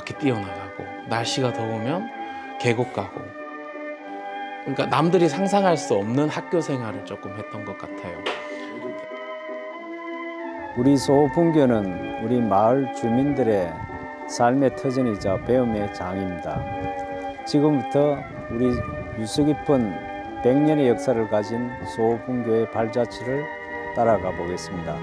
밖에 뛰어나가고, 날씨가 더우면 계곡 가고, 그러니까 남들이 상상할 수 없는 학교 생활을 조금 했던 것 같아요. 우리 소호분교는 우리 마을 주민들의 삶의 터전이자 배움의 장입니다. 지금부터 우리 유서 깊은 100년의 역사를 가진 소호분교의 발자취를 따라가 보겠습니다.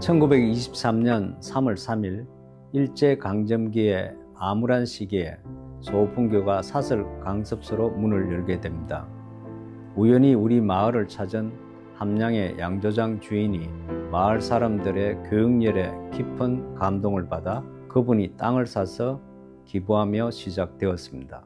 (1923년 3월 3일) 일제강점기의 암울한 시기에 소호분교가 사설 강습소로 문을 열게 됩니다. 우연히 우리 마을을 찾은 함양의 양조장 주인이 마을 사람들의 교육열에 깊은 감동을 받아 그분이 땅을 사서 기부하며 시작되었습니다.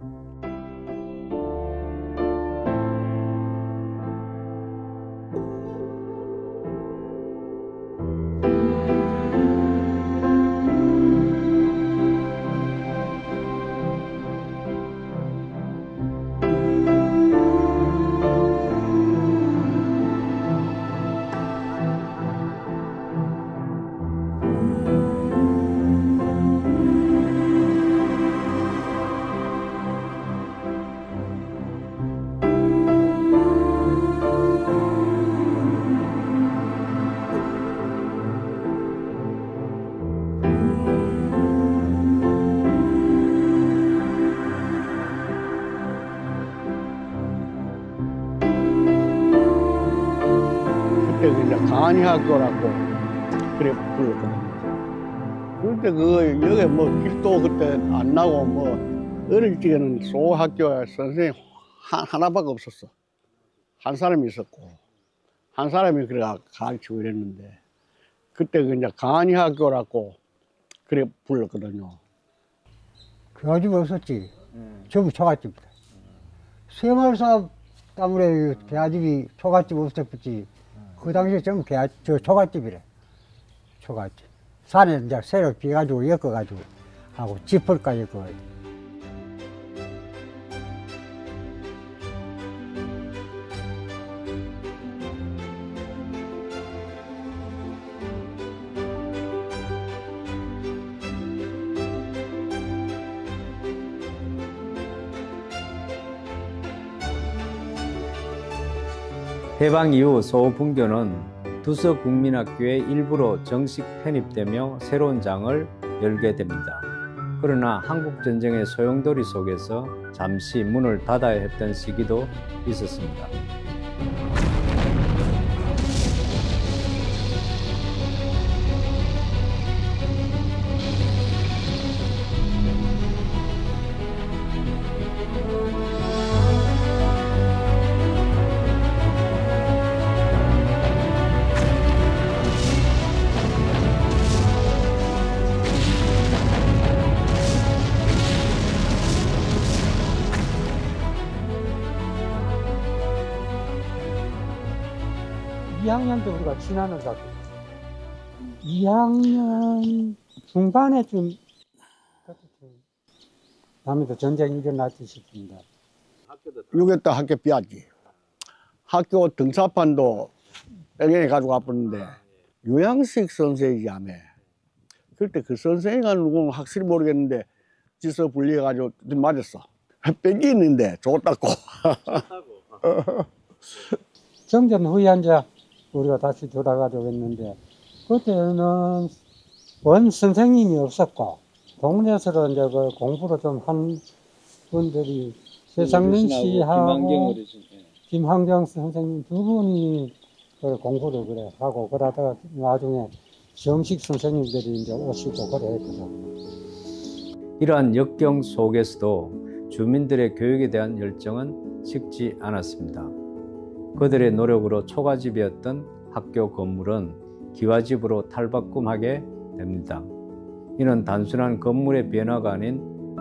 그냥 강한이학교라고 그래 불렀거든요. 그때 여기 뭐 길도 그때 안 나고 뭐 어릴 적에는 소학교에 선생님 하나밖에 없었어. 한 사람이 있었고 한 사람이 그래 가르치고 이랬는데 그때 그냥 강한이학교라고 그래 불렀거든요. 개화집이 없었지. 전부 초가집이다. 새마을 사업 때문에 개화집이 초가집 없었지. 그 당시에 전부 초가집이래. 초가집. 산에 이제 새로 비가지고 엮어가지고 하고 지퍼까지 그. 해방 이후 소호분교는 두서국민학교의 일부로 정식 편입되며 새로운 장을 열게 됩니다. 그러나 한국전쟁의 소용돌이 속에서 잠시 문을 닫아야 했던 시기도 있었습니다. (2학년도) 우리가 지나는 사람. 2학년 중반에쯤 다음에도 전쟁이 일어났지 싶습니다. 6.25 학교 비왔지. 학교 등사판도 빼갱이 가지고 와봤는데 유양식 선생이지 아메. 그때 그 선생이가 누구는 확실히 모르겠는데 지서 분리해가지고 맞았어. 뺏기 있는데 좋다고. 정전 후에 이제 우리가 다시 돌아가려고 했는데 그때는 원 선생님이 없었고 동네에서 이제 그 공부를 좀 한 분들이 최상민 씨하고 김환경 선생님 두 분이 그 공부를 그래 하고 그러다가 나중에 정식 선생님들이 이제 오시고 그래 했거든. 이러한 역경 속에서도 주민들의 교육에 대한 열정은 식지 않았습니다. 그들의 노력으로 초가집이었던 학교 건물은 기와집으로 탈바꿈하게 됩니다. 이는 단순한 건물의 변화가 아닌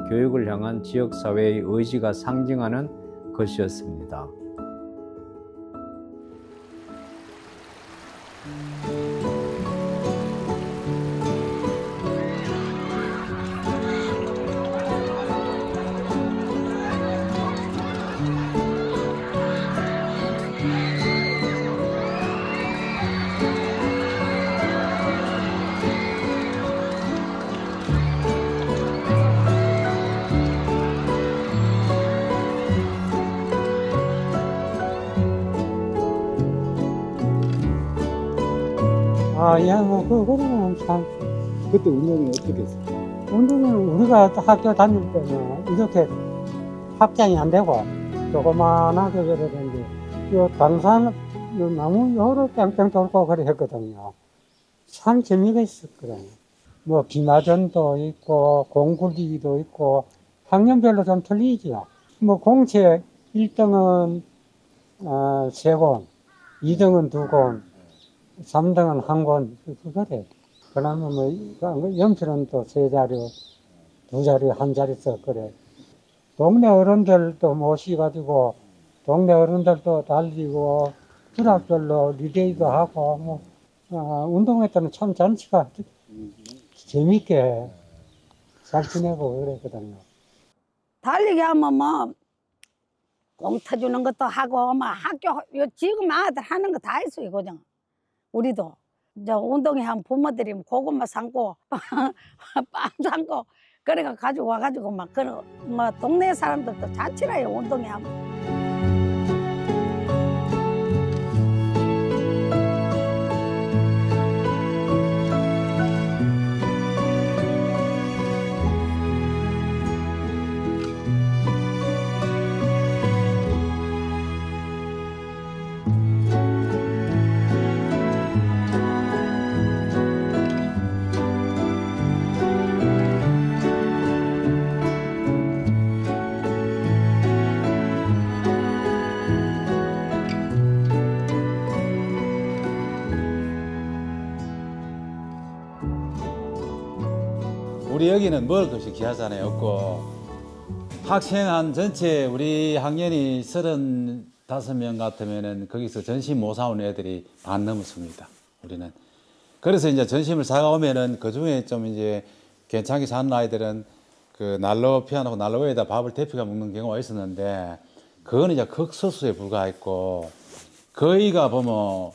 교육을 향한 지역사회의 의지가 상징하는 것이었습니다. 예, 그거는 참. 그때 운동이 어떻게 했어요? 운동은 우리가 학교 다닐 때는 이렇게 확장이 안 되고 조그만하게 그러는데 요 당산 요 나무 요로 뺑뺑 돌고 그래 했거든요. 참 재미가 있었거든요. 뭐 기마전도 있고 공굴리기도 있고 학년별로 좀 틀리죠. 뭐 공채 1등은 3권, 2등은 2권, 3등은 1권 그래. 그러면 뭐 연필은 또 3자리, 2자리, 1자리 써 그래. 동네 어른들도 모시가지고 동네 어른들도 달리고 부락별로 리레이도 하고 뭐 운동회 때는 참 잔치가 재밌게 잘 지내고 그랬거든요. 달리기 하면 뭐 공 터주는 것도 하고 막 학교 지금 아들 하는 거 다 했어요. 그냥 우리도 저 운동회 하면 부모들이 고구마 삶고 빵 삶고 그래가 가지고 와가지고 막 그런 뭐 동네 사람들도 잔치라요. 운동회 하면. 우리 여기는 먹을 것이 귀하잖아요. 없고 학생 한 전체 우리 학년이 35명 같으면은 거기서 전심 못 사온 애들이 반 넘었습니다. 우리는. 그래서 이제 전심을 사오면은 그 중에 좀 이제 괜찮게 사는 아이들은 그 난로 피워놓고 난로 위에다 밥을 데펴가 먹는 경우가 있었는데 그거는 이제 극소수에 불과했고 거의가 보면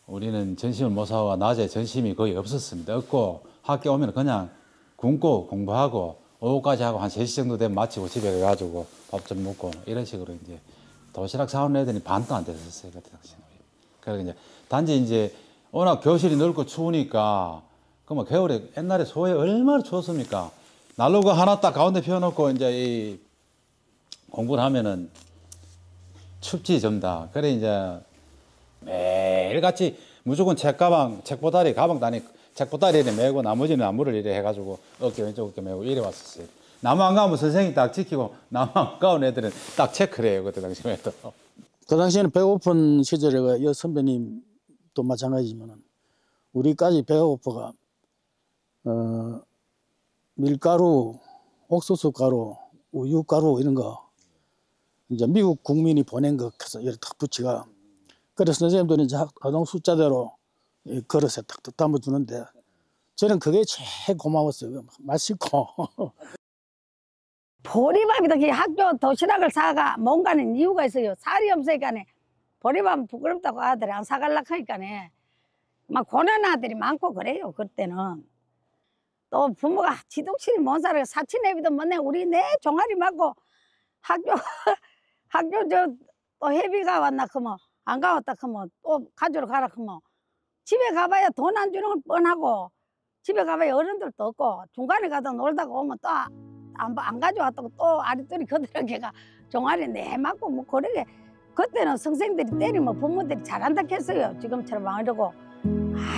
우리는 전심을 못 사와 낮에 전심이 거의 없었습니다. 없고 학교 오면 그냥 굶고 공부하고 오후까지 하고 한 3시 정도 되면 마치고 집에 가가지고 밥 좀 먹고 이런 식으로 이제 도시락 사오는 애들이 반도 안 됐었어요. 그때 당시에. 그래서 이제 단지 이제 워낙 교실이 넓고 추우니까 그뭐 겨울에 옛날에 소해 얼마나 추웠습니까? 난로가 하나 딱 가운데 피워놓고 이제 이 공부를 하면은 춥지 좀 다. 그래 이제 매일같이 무조건 책가방, 책보따리, 가방 다니 책보따리를 메고 나머지는 나무를 이래 해가지고 어깨 왼쪽 어깨 메고 이래 왔었어요. 나무 안 가면 선생님이 딱 지키고 나무 안 가온 애들은 딱 체크를 해요. 그때 당시에도. 그 당시에는 배고픈 시절에 여 선배님도 마찬가지지만 우리까지 배가 고파가 밀가루, 옥수수 가루, 우유 가루 이런 거 이제 미국 국민이 보낸 거 해서 이렇게 탁 붙이가 그래서 선생님들은 이제 아동 숫자대로 그릇에 탁 담아주는데 저는 그게 제일 고마웠어요. 맛있고. 보리밥이다. 학교 도시락을 사가 뭔가는 이유가 있어요. 살이 없으니까 보리밥 부끄럽다고 아들이 안 사갈라 하니까 막 고난 아들이 많고 그래요. 그때는 또 부모가 지독실이 못 살아 사치 내비도 못내 우리 내 종아리 맞고 학교 또 회비가 왔나 그러면 안 가왔다 그러면 또 가지러 가라 그러면 집에 가봐야 돈 안 주는 건 뻔하고 집에 가봐야 어른들도 없고 중간에 가다 놀다가 오면 또 안 가져왔다고 또 아리또리 그들에게가 종아리 내맞고 뭐 그러게 그때는 선생들이 때리면 부모들이 잘한다 했어요. 지금처럼 안 이러고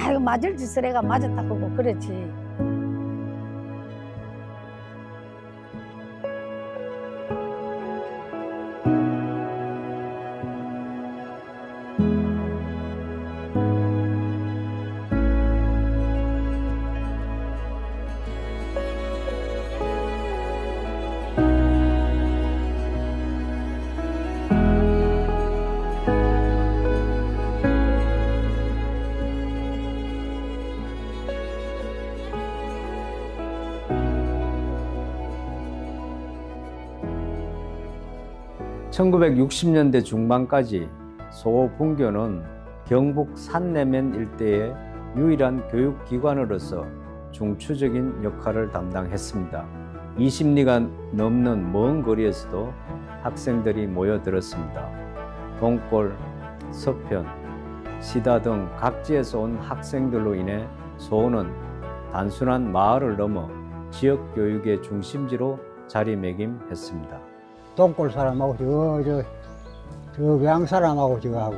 아이고 맞을 짓을 해가 맞았다 그러고 그렇지. 1960년대 중반까지 소분교는 경북 산내면 일대의 유일한 교육기관으로서 중추적인 역할을 담당했습니다. 20리가 넘는 먼 거리에서도 학생들이 모여들었습니다. 동골, 서편, 시다 등 각지에서 온 학생들로 인해 소원은 단순한 마을을 넘어 지역 교육의 중심지로 자리매김했습니다. 동골 사람하고 저 외양 사람하고 저거 하고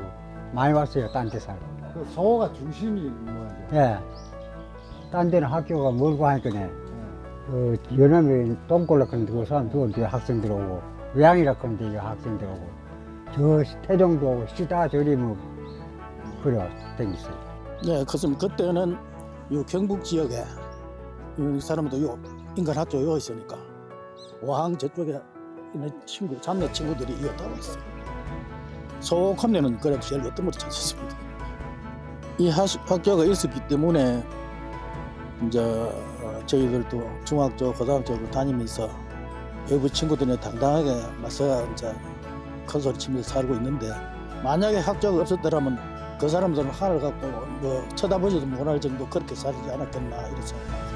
많이 왔어요. 딴 데 살고. 그 소가 중심이 뭐죠? 예. 딴 데는 학교가 멀고 하니까네. 그 연암에 동골라 그런데 그 사람 저 학생들 오고 외양이라 그런데 학생들 오고 저 태종도 오고 시다 저리 뭐 그래 댕겼어요. 네, 그때는 요 경북 지역에 이 사람도 요 인간학교 요 있으니까 와항 저쪽에 있는 잡내 친구들이 이어 따로 있어요. 소컴내는 그래도 제일 어떤 머리 찾았습니다. 이 학교가 있었기 때문에 이제 저희들도 중학교, 고등학교 다니면서 외부 친구들이 당당하게 맞서 이제 큰 소리 치면서 살고 있는데 만약에 학교가 없었더라면 그 사람들은 하늘 갖고 뭐 쳐다보지도 못할 정도 그렇게 살지 않았겠나 이런 생각합니다.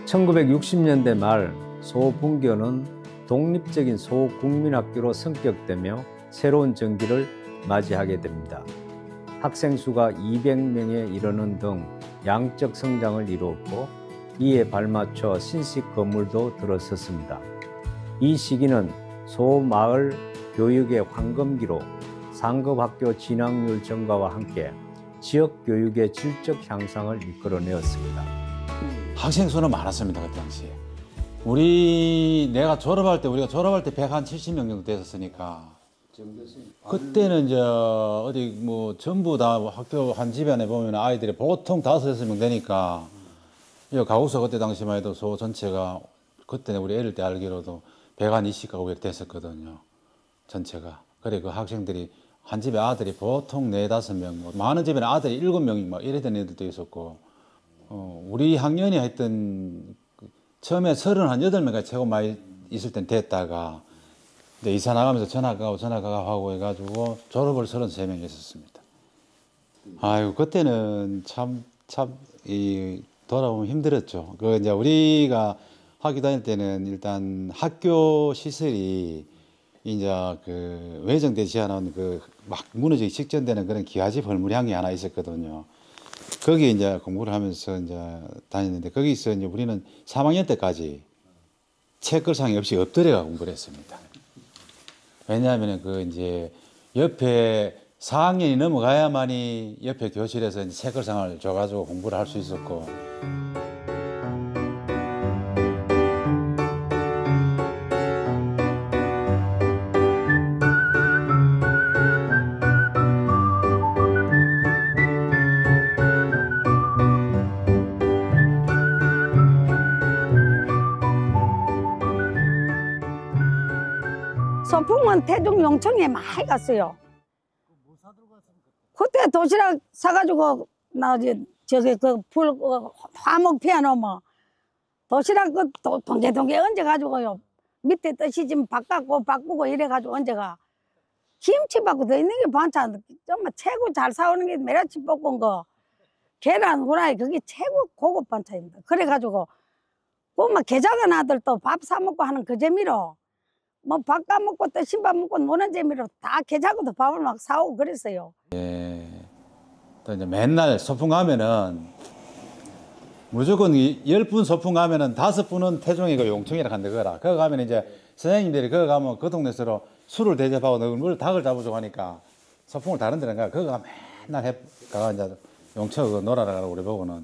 (1960년대) 말 소분교는 독립적인 소국민학교로 성격되며 새로운 정기를 맞이하게 됩니다. 학생 수가 200명에 이르는 등 양적 성장을 이루었고 이에 발맞춰 신식 건물도 들어섰습니다. 이 시기는 소마을 교육의 황금기로 상급학교 진학률 증가와 함께 지역 교육의 질적 향상을 이끌어내었습니다. 학생 수는 많았습니다. 그때 당시에. 내가 졸업할 때, 우리가 졸업할 때 170명 정도 됐었으니까. 그때는 이제 어디 뭐 전부 다 학교 한 집안에 보면 아이들이 보통 5, 6명 되니까 가구수 그때 당시만 해도 소 전체가 그때는 우리 애를 때 알기로도 120가구 이렇게 됐었거든요. 전체가. 그래 그 학생들이 한 집에 아들이 보통 4, 5명, 많은 집에는 아들이 7명이 막 이랬던 애들도 있었고 우리 학년이 하여튼 처음에 38명까지 최고 많이 있을 땐 됐다가 근데 이사 나가면서 전학가고 하고 해가지고 졸업을 33명 했었습니다. 아유 그때는 참 돌아보면 힘들었죠. 그 이제 우리가 학교 다닐 때는 일단 학교 시설이 이제 그 외정되지 않은 그 막 무너지기 직전되는 그런 기와집 헐물향이 하나 있었거든요. 거기에 이제 공부를 하면서 이제 다녔는데 거기서 이제 우리는 3학년 때까지 책걸상이 없이 엎드려가 공부를 했습니다. 왜냐하면 그 이제 옆에 4학년이 넘어가야만이 옆에 교실에서 이제 책걸상을 줘가지고 공부를 할 수 있었고. 소풍은 태종 용청에 많이 갔어요. 그때 도시락 사가지고 나 저기 그불 화목 피워놓으면 도시락 그 동게 얹어가지고요. 밑에 뜻이 좀 바꾸고 이래가지고 얹어가 김치 받고 더 있는 게 반찬 정말 최고 잘 사오는 게 메라치 볶은 거 계란 후라이 그게 최고 고급 반찬입니다. 그래가지고 보면 계작은 아들 또 밥 사 먹고 하는 그 재미로 뭐 밥 까먹고 또 신밥 먹고 노는 재미로 다 계좌고도 밥을 막 사오고 그랬어요. 예. 또 이제 맨날 소풍 가면은 무조건 10분 소풍 가면은 5분은 태종이고 용청이라 한다 그거라. 거기 가면 이제 선생님들이 거기 가면 그 동네서로 술을 대접하고 물 닭을 잡아주고 하니까 소풍을 다른 데는 가. 거기 가 맨날 가가 이제 용청 놀아라 가고 우리 보고는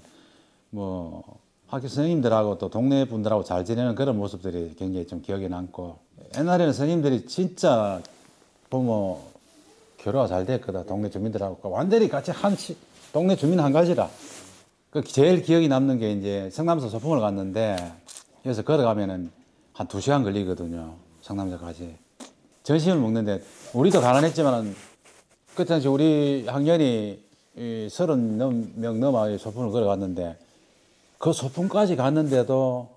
뭐 학교 선생님들하고 또 동네 분들하고 잘 지내는 그런 모습들이 굉장히 좀 기억에 남고 옛날에는 선생님들이 진짜 보면 교류가 잘 됐거든. 동네 주민들하고 완전히 같이 동네 주민 한 가지라. 그 제일 기억이 남는 게 이제 성남서 소풍을 갔는데 여기서 걸어가면은 한 2시간 걸리거든요. 성남서까지. 점심을 먹는데 우리도 가난했지만 그 당시 우리 학년이 30명 넘어 소풍을 걸어갔는데 그 소풍까지 갔는데도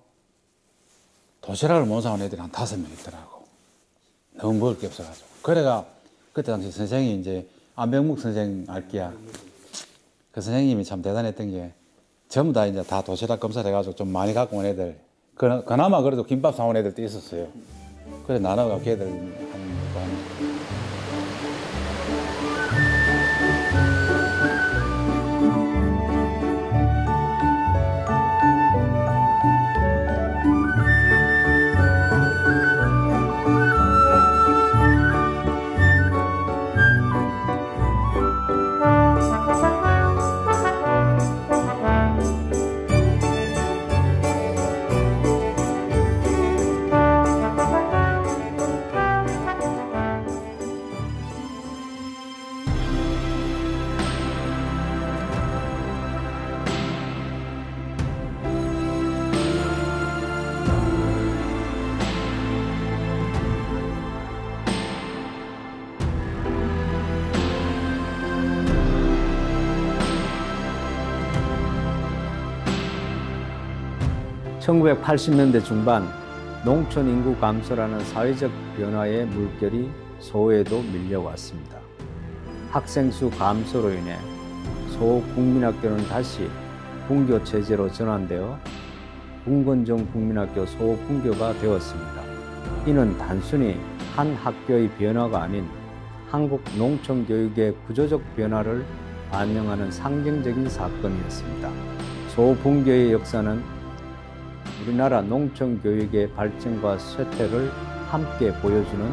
도시락을 못 사온 애들이 한 5명 있더라고. 너무 먹을 게 없어가지고. 그래가 그때 당시 선생이 이제 안병묵 선생 알기야. 그 선생님이 참 대단했던 게 전부 다 이제 다 도시락 검사를 해가지고 좀 많이 갖고 온 애들. 그나마 그래도 김밥 사온 애들도 있었어요. 그래 나눠가 걔들 하는 거 하는 거. (1980년대) 중반 농촌 인구 감소라는 사회적 변화의 물결이 소에도 밀려왔습니다. 학생 수 감소로 인해 소국민학교는 다시 분교 체제로 전환되어 bun건정 국민학교 소분교가 되었습니다. 이는 단순히 한 학교의 변화가 아닌 한국 농촌 교육의 구조적 변화를 반영하는 상징적인 사건이었습니다. 소분교의 역사는 우리나라 농촌 교육의 발전과 쇠퇴를 함께 보여주는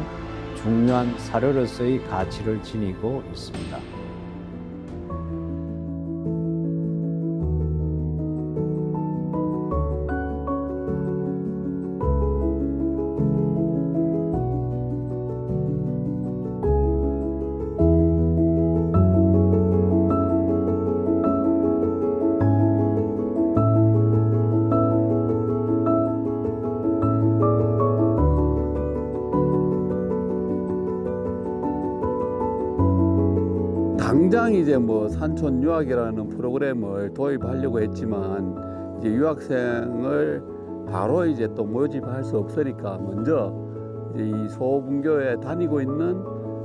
중요한 사료로서의 가치를 지니고 있습니다. 당장 이제 뭐 산촌 유학이라는 프로그램을 도입하려고 했지만 이제 유학생을 바로 이제 또 모집할 수 없으니까 먼저 이제 이 소분교에 다니고 있는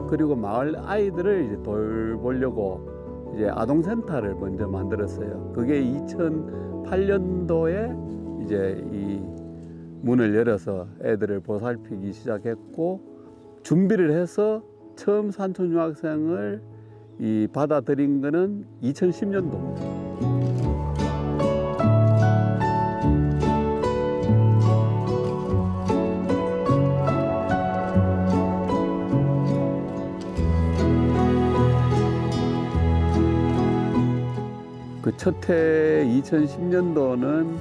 그리고 마을 아이들을 이제 돌보려고 이제 아동센터를 먼저 만들었어요. 그게 2008년도에 이제 이 문을 열어서 애들을 보살피기 시작했고 준비를 해서 처음 산촌 유학생을 받아들인 거는 2010년도입니다. 그 첫 해 2010년도는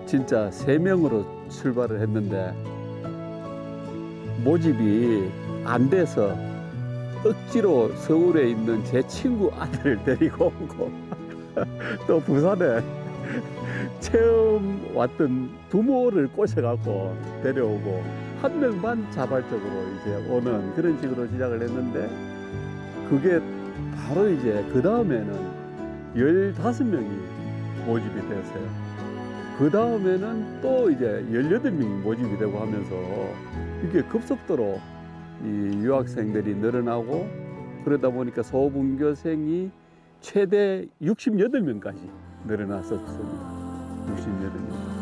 진짜 3명으로 출발을 했는데 모집이 안 돼서 억지로 서울에 있는 제 친구 아들을 데리고 오고 또 부산에 처음 왔던 부모를 꼬셔갖고 데려오고 한 명만 자발적으로 이제 오는 그런 식으로 시작을 했는데 그게 바로 이제 그 다음에는 15명이 모집이 됐어요. 그 다음에는 또 이제 18명이 모집이 되고 하면서 이게 급속도로 이 유학생들이 늘어나고 그러다 보니까 소분교생이 최대 68명까지 늘어났었습니다. 68명.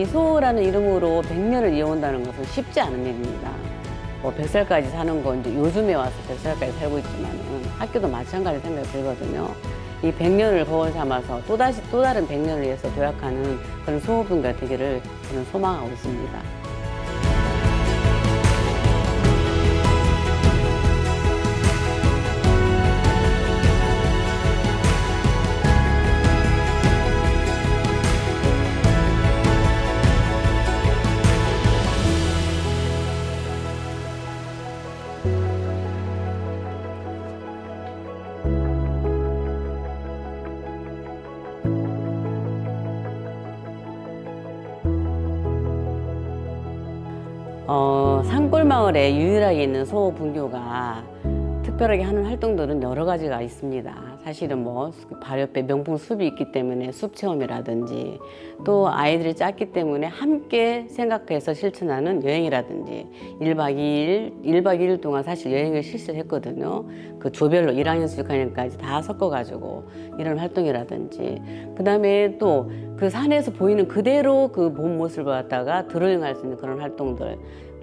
이 소라는 이름으로 100년을 이어온다는 것은 쉽지 않은 일입니다. 뭐 100살까지 사는 건 이제 요즘에 와서 100살까지 살고 있지만은 학교도 마찬가지 생각이 들거든요. 이 100년을 거울 삼아서 또 다른 100년을 위해서 도약하는 그런 소호분가 되기를 저는 소망하고 있습니다. 산골마을에 유일하게 있는 소호분교가 특별하게 하는 활동들은 여러 가지가 있습니다. 사실은 뭐 바로 옆에 명품 숲이 있기 때문에 숲 체험이라든지 또 아이들이 작기 때문에 함께 생각해서 실천하는 여행이라든지 1박 2일 동안 사실 여행을 실시했거든요. 그 조별로 1학년에서 6학년까지 다 섞어가지고 이런 활동이라든지 그 다음에 또 그 산에서 보이는 그대로 그 본 모습을 갖다가 드로잉할 수 있는 그런 활동들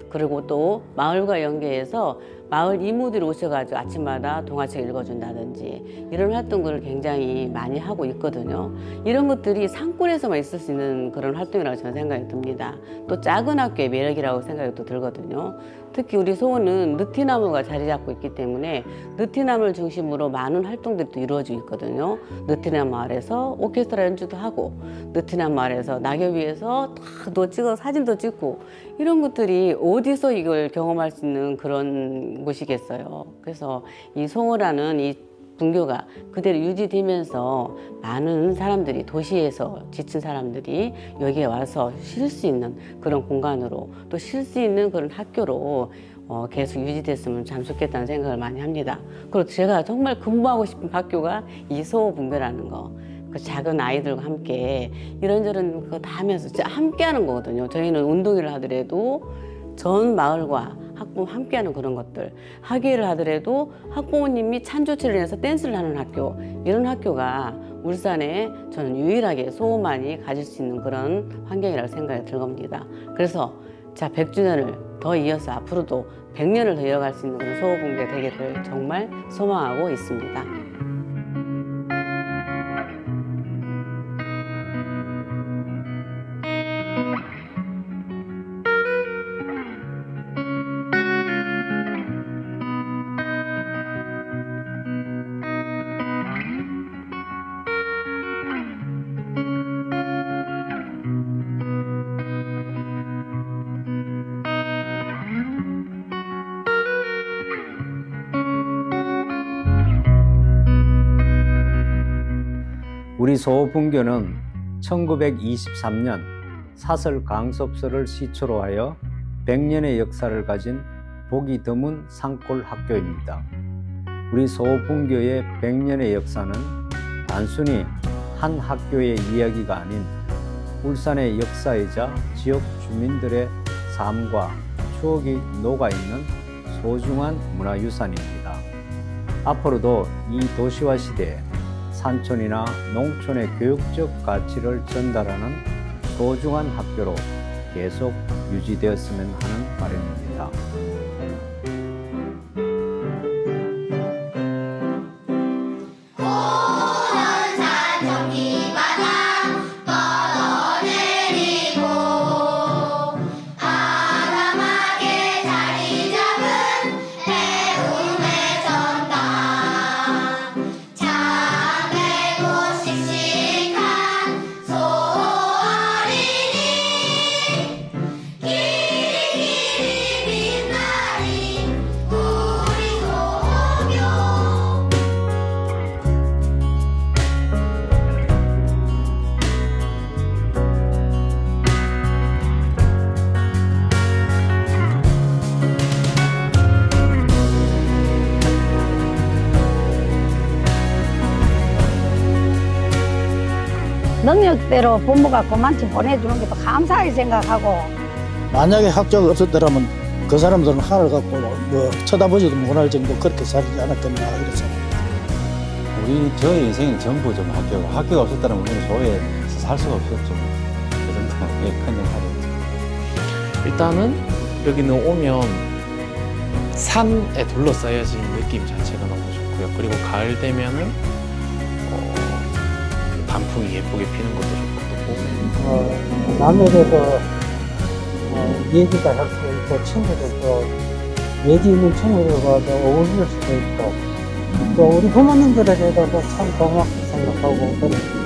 그리고 또 마을과 연계해서 마을 이모들이 오셔가지고 아침마다 동화책 읽어준다든지 이런 활동들을 굉장히 많이 하고 있거든요. 이런 것들이 산골에서만 있을 수 있는 그런 활동이라고 저는 생각이 듭니다. 또 작은 학교의 매력이라고 생각이 또 들거든요. 특히 우리 소원은 느티나무가 자리 잡고 있기 때문에 느티나무를 중심으로 많은 활동들이 또 이루어지고 있거든요. 느티나무 아래서 오케스트라 연주도 하고 느티나무 아래서 낙엽 위에서 다 찍어 사진도 찍고 이런 것들이 어디서 이걸 경험할 수 있는 그런 곳이겠어요. 그래서 이 소호라는 이 분교가 그대로 유지되면서 많은 사람들이 도시에서 지친 사람들이 여기에 와서 쉴 수 있는 그런 공간으로 또 쉴 수 있는 그런 학교로 계속 유지됐으면 참 좋겠다는 생각을 많이 합니다. 그리고 제가 정말 근무하고 싶은 학교가 이 소호분교라는 거. 그 작은 아이들과 함께 이런저런 그거 다 하면서 진짜 함께 하는 거거든요. 저희는 운동회를 하더라도 전 마을과 학부모 함께하는 그런 것들, 학예를 하더라도 학부모님이 찬조치를 해서 댄스를 하는 학교, 이런 학교가 울산에 저는 유일하게 소호만이 가질 수 있는 그런 환경이라고 생각이 들 겁니다. 그래서 자 100주년을 더 이어서 앞으로도 100년을 더 이어갈 수 있는 그런 소호분교가 되기를 정말 소망하고 있습니다. 우리 소호분교는 1923년 사설 강섭서를 시초로 하여 100년의 역사를 가진 보기 드문 산골 학교입니다. 우리 소호분교의 100년의 역사는 단순히 한 학교의 이야기가 아닌 울산의 역사이자 지역 주민들의 삶과 추억이 녹아있는 소중한 문화유산입니다. 앞으로도 이 도시화 시대에 산촌이나 농촌의 교육적 가치를 전달하는 소중한 학교로 계속 유지되었으면 하는 바람입니다. 능력대로 부모가 그만큼 보내주는 게 더 감사하게 생각하고 만약에 학교가 없었더라면 그 사람들은 하늘 갖고 뭐 쳐다보지도 못할 정도 그렇게 살지 않았겠나 이런 생각. 저의 인생은 전부 좀 학교가 없었다면 우리는 소호에서 살 수가 없었죠. 그 정도. 큰 역할이었죠. 일단은 여기는 오면 산에 둘러싸여진 느낌 자체가 너무 좋고요. 그리고 가을 되면은 단풍이 예쁘게 피는 것도 좋고 남에 대해서 얘기가 할 수도 있고 친구들도 얘기 있는 친구들과 어울릴 수도 있고 또 우리 부모님들에게도 참 고맙게 생각하고 그래.